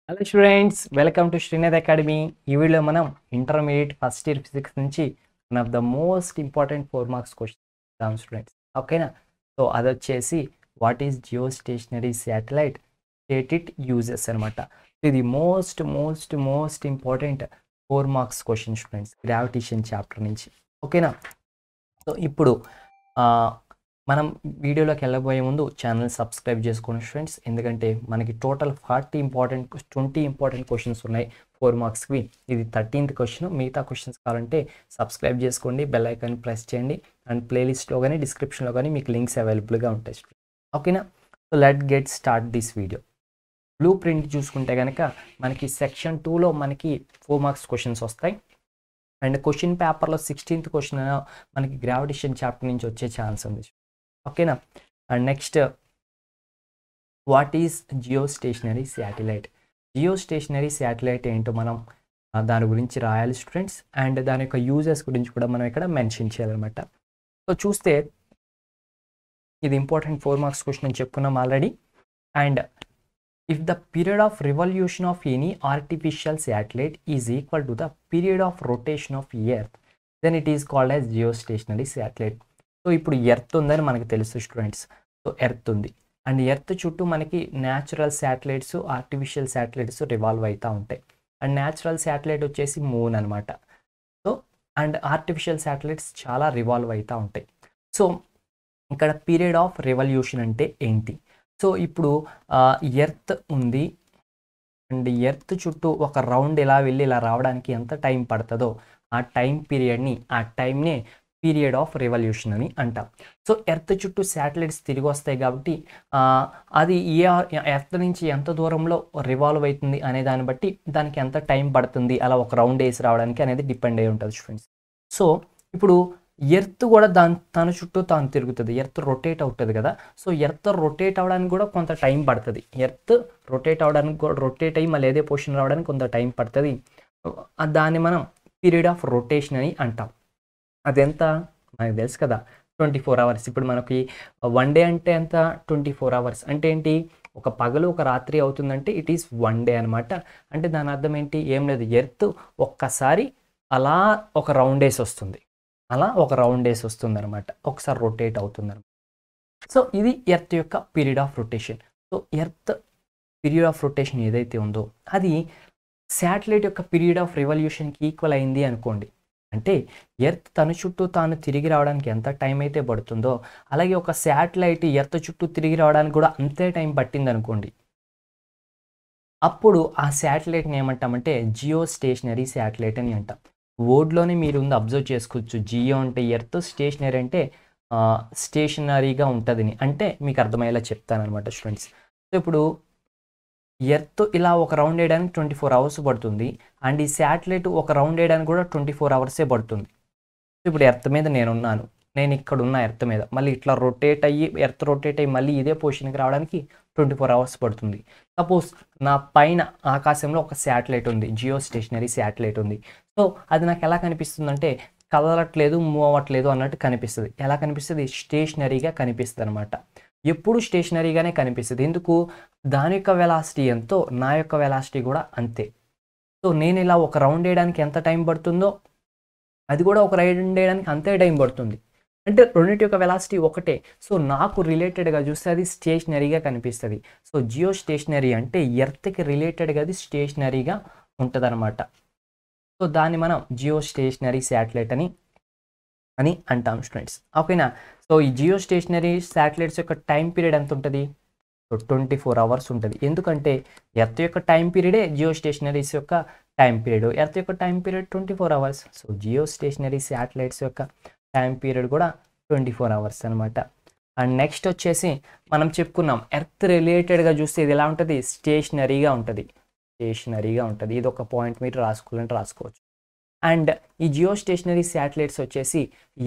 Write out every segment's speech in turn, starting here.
Hello students, welcome to Srinath academy. ఈ వీడియోలో మనం ఇంటర్మీడియట్ ఫస్ట్ ఇయర్ ఫిజిక్స్ నుంచి one of the most important 4 marks question ఇద్దాం students. ఓకేనా? సో అది వచ్చేసి what is geostationary satellite, state it uses అనమాట. ఇది most important 4 marks question students, gravitation chapter నుంచి. ఓకేనా? సో ఇప్పుడు మనం వీడియోలోకి వెళ్ళబోయే ముందు ఛానల్ సబ్స్క్రైబ్ చేసుకోండి స్టూడెంట్స్, ఎందుకంటే మనకి టోటల్ 20 ఇంపార్టెంట్ క్వశ్చన్స్ ఉన్నాయి 4 మార్క్స్కి. ఇది 13th క్వశ్చన్. మిగతా క్వశ్చన్స్ కావాలంటే సబ్స్క్రైబ్ చేసుకోండి, బెల్ ఐకాన్ ప్రెస్ చేయండి, అండ్ ప్లేలిస్ట్లో కానీ డిస్క్రిప్షన్లో కానీ మీకు లింక్స్ అవైలబుల్గా ఉంటాయి స్టూడెంట్స్. ఓకేనా? So let get start this video. Blue print చూసుకుంటే కనుక మనకి సెక్షన్ 2లో మనకి 4 మార్క్స్ క్వశ్చన్స్ వస్తాయి. అండ్ క్వశ్చన్ పేపర్లో 16th క్వశ్చన్ మనకి గ్రావిటేషన్ చాప్టర్ నుంచి వచ్చే ఛాన్స్ ఉంది. ఓకేనా? And next, what is geostationary satellite? Geostationary satellite ఏంటో మనం దాని గురించి రాయాలి స్టూడెంట్స్, అండ్ దాని యొక్క యూజెస్ గురించి కూడా మనం ఇక్కడ మెన్షన్ చేయాలన్నమాట. సో చూస్తే ఇది ఇంపార్టెంట్ 4 మార్క్స్ క్వశ్చన్ అని చెప్పుకున్నాం already. And if the period of revolution of any artificial satellite is equal to the period of rotation of earth, then it is called as geostationary satellite. So ఇప్పుడు earth ఉందని మనకు తెలుసు స్టూడెంట్స్. So earth ఉంది, and earth చుట్టూ మనకి natural satellites, artificial satellites revolve అవుతూ ఉంటాయి. అండ్ న్యాచురల్ శాటిలైట్ వచ్చేసి మూన్ అనమాట. సో అండ్ ఆర్టిఫిషియల్ శాటిలైట్స్ చాలా రివాల్వ్ అవుతూ ఉంటాయి. సో ఇక్కడ పీరియడ్ ఆఫ్ రివల్యూషన్ అంటే ఏంటి? సో ఇప్పుడు ఎర్త్ ఉంది, అండ్ ఎర్త్ చుట్టూ ఒక రౌండ్ ఇలా వెళ్ళి ఇలా రావడానికి ఎంత టైం పడుతుందో ఆ టైం పీరియడ్ని, ఆ టైంనే పీరియడ్ ఆఫ్ రివల్యూషన్ అని అంటాం. సో ఎర్త్ చుట్టూ శాటిలైట్స్ తిరిగి వస్తాయి కాబట్టి అది ఎర్త్ నుంచి ఎంత దూరంలో రివాల్వ్ అవుతుంది అనే దాన్ని బట్టి దానికి ఎంత టైం పడుతుంది అలా ఒక రౌండ్ వేసి రావడానికి అనేది డిపెండ్ అయి ఉంటుంది స్టూడెంట్స్. సో ఇప్పుడు ఎర్త్ కూడా తన చుట్టూ తాను తిరుగుతుంది, ఎర్త్ రొటేట్ అవుతుంది కదా. సో ఎర్త్ రొటేట్ అవ్వడానికి కూడా కొంత టైం పడుతుంది. ఎర్త్ రొటేట్ అవ్వడానికి కూడా, రొటేట్ అయ్యి మళ్ళీ ఏదే పొజిషన్ రావడానికి కొంత టైం పడుతుంది. దాన్ని మనం పీరియడ్ ఆఫ్ రొటేషన్ అని అంటాం. అదెంత మనకు తెలుసు కదా, 24 అవర్స్. ఇప్పుడు మనకి 1 డే అంటే ఎంత, 24 అవర్స్. అంటే ఏంటి, ఒక పగలు ఒక రాత్రి అవుతుందంటే ఇట్ ఈస్ 1 డే అనమాట. అంటే దాని అర్థం ఏంటి, ఏం లేదు, ఎర్త్ ఒక్కసారి అలా ఒక రౌండ్ వేసి వస్తుంది, అలా ఒక రౌండ్ వేసి వస్తుంది అనమాట, ఒకసారి రొటేట్ అవుతుంది అనమాట. సో ఇది ఎర్త్ యొక్క period of rotation. So earth period of rotation ఏదైతే ఉందో అది శాటిలైట్ యొక్క పీరియడ్ ఆఫ్ రివల్యూషన్కి ఈక్వల్ అయింది అనుకోండి. అంటే ఎర్త్ తన చుట్టూ తాను తిరిగి రావడానికి ఎంత టైం అయితే పడుతుందో అలాగే ఒక శాటిలైట్ ఎర్త్ చుట్టూ తిరిగి రావడానికి కూడా అంతే టైం పట్టింది అనుకోండి. అప్పుడు ఆ శాటిలైట్ని ఏమంటామంటే జియో స్టేషనరీ శాటిలైట్ అని అంటాం. వర్డ్లోనే మీరు ఉంది అబ్జర్వ్ చేసుకోవచ్చు. జియో అంటే ఎర్త్, స్టేషనరీ అంటే స్టేషనరీగా ఉంటుందని. అంటే మీకు అర్థమయ్యేలా చెప్తాను అనమాట స్టూడెంట్స్. సో ఇప్పుడు ఎర్త్ ఇలా ఒక రౌండ్ వేయడానికి 24 అవర్స్ పడుతుంది, అండ్ ఈ శాటిలైట్ ఒక రౌండ్ వేయడానికి కూడా 24 అవర్సే పడుతుంది. ఇప్పుడు ఎర్త్ మీద నేనున్నాను, నేను ఇక్కడ ఉన్న ఎర్త్ మీద, మళ్ళీ ఇట్లా రొటేట్ అయ్యి ఎర్త్ రొటేట్ అయ్యి మళ్ళీ ఇదే పొజిషన్కి రావడానికి 24 అవర్స్ పడుతుంది. సపోజ్ నా పైన ఆకాశంలో ఒక శాటిలైట్ ఉంది, జియో స్టేషనరీ శాటిలైట్ ఉంది. సో అది నాకు ఎలా కనిపిస్తుందంటే కదలట్లేదు, మూవ్ అవ్వట్లేదు అన్నట్టు కనిపిస్తుంది. ఎలా కనిపిస్తుంది? స్టేషనరీగా కనిపిస్తుంది అనమాట. ఎప్పుడు స్టేషనరీగానే కనిపిస్తుంది. ఎందుకు? దాని యొక్క వెలాసిటీ ఎంతో నా యొక్క వెలాసిటీ కూడా అంతే. సో నేను ఇలా ఒక రౌండ్ వేయడానికి ఎంత టైం పడుతుందో అది కూడా ఒక రౌండ్ వేయడానికి అంతే టైం పడుతుంది. అంటే రెండింటి యొక్క వెలాసిటీ ఒకటే. సో నాకు రిలేటెడ్గా చూస్తే అది స్టేషనరీగా కనిపిస్తుంది. సో జియో స్టేషనరీ అంటే ఎర్త్కి రిలేటెడ్గా అది స్టేషనరీగా ఉంటుంది అనమాట. సో దాన్ని మనం జియో స్టేషనరీ శాటిలైట్ అని అంటాం స్టూడెంట్స్. ఓకేనా? సో ఈ జియో స్టేషనరీ శాటిలైట్స్ యొక్క టైం పీరియడ్ ఎంత ఉంటుంది? సో 24 అవర్స్ ఉంటుంది. ఎందుకంటే ఎర్త్ యొక్క టైం పీరియడే జియో స్టేషనరీస్ యొక్క టైం పీరియడ్. ఎర్త్ యొక్క time period 24 hours. So geostationary satellites యొక్క టైం పీరియడ్ కూడా 24 అవర్స్ అనమాట. అండ్ నెక్స్ట్ వచ్చేసి మనం చెప్పుకున్నాం ఎర్త్ రిలేటెడ్గా చూస్తే ఇది ఎలా ఉంటుంది? స్టేషనరీగా ఉంటుంది. స్టేషనరీగా ఉంటుంది. ఇది ఒక పాయింట్ మీరు రాసుకోవాలంటే రాసుకోవచ్చు. అండ్ ఈ జియో స్టేషనరీ శాటిలైట్స్ వచ్చేసి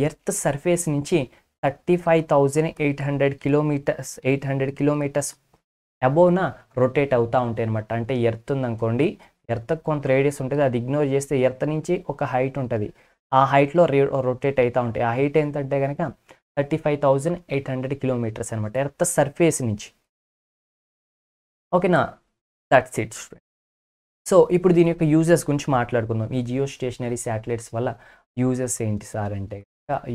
ఎర్త్ సర్ఫేస్ నుంచి 35,800 కిలోమీటర్స్ అబోవ్న రొటేట్ అవుతూ ఉంటాయి అనమాట. అంటే ఎర్త్ ఉందనుకోండి, ఎర్త్కి కొంత రేడియస్ ఉంటుంది, అది ఇగ్నోర్ చేస్తే ఎర్త్ నుంచి ఒక హైట్ ఉంటుంది, ఆ హైట్లో రొటేట్ అవుతూ ఉంటాయి. ఆ హైట్ ఏంటంటే కనుక 35,800 కిలోమీటర్స్ అనమాట ఎర్త్ సర్ఫేస్ నుంచి. ఓకేనా? That's it. సో ఇప్పుడు దీని యొక్క యూజెస్ గురించి మాట్లాడుకుందాం. ఈ జియో స్టేషనరీ శాటిలైట్స్ వల్ల యూజెస్ ఏంటి సార్ అంటే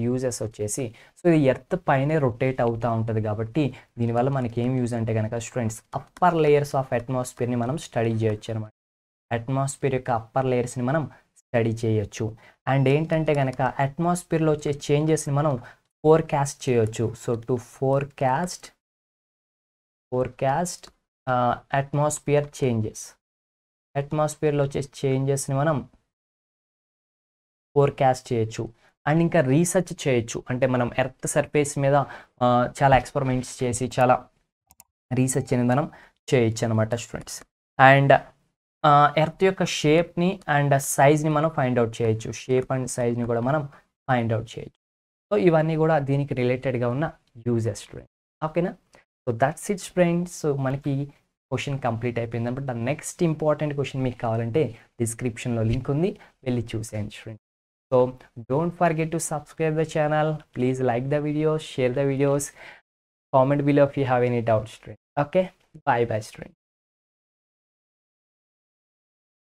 యూజెస్ వచ్చేసి, సో ఇది ఎర్త్ పైనే రొటేట్ అవుతూ ఉంటుంది కాబట్టి దీనివల్ల మనకి ఏం యూజ్ అంటే కనుక స్టూడెంట్స్ అప్పర్ లేయర్స్ ఆఫ్ అట్మాస్ఫియర్ని మనం స్టడీ చేయొచ్చు అనమాట. అట్మాస్ఫియర్ యొక్క అప్పర్ లేయర్స్ని మనం స్టడీ చేయొచ్చు. అండ్ ఏంటంటే కనుక అట్మాస్ఫియర్లో వచ్చే చేంజెస్ని మనం ఫోర్కాస్ట్ చేయొచ్చు. So to forecast atmosphere changes, అట్మాస్ఫియర్లో వచ్చే చేంజెస్ని మనం ఫోర్కాస్ట్ చేయొచ్చు. అండ్ ఇంకా రీసెర్చ్ చేయొచ్చు. అంటే మనం ఎర్త్ సర్ఫేస్ మీద చాలా ఎక్స్పెరిమెంట్స్ చేసి చాలా రీసెర్చ్ అనేది మనం చేయొచ్చు అనమాట స్టూడెంట్స్. అండ్ ఎర్త్ యొక్క షేప్ని అండ్ సైజ్ని మనం ఫైండ్ అవుట్ చేయొచ్చు. షేప్ అండ్ సైజ్ని కూడా మనం ఫైండ్ అవుట్ చేయొచ్చు. సో ఇవన్నీ కూడా దీనికి రిలేటెడ్గా ఉన్న యూజెస్ స్టూడెంట్. ఓకేనా? So that's it friends. So మనకి క్వశ్చన్ కంప్లీట్ అయిపోయింది అనమాట. నెక్స్ట్ ఇంపార్టెంట్ క్వశ్చన్ మీకు కావాలంటే డిస్క్రిప్షన్లో లింక్ ఉంది, వెళ్ళి చూసేయండి student. So don't forget to subscribe the channel. Please like the videos, share the videos, comment below if you have any doubts. Okay, bye bye students.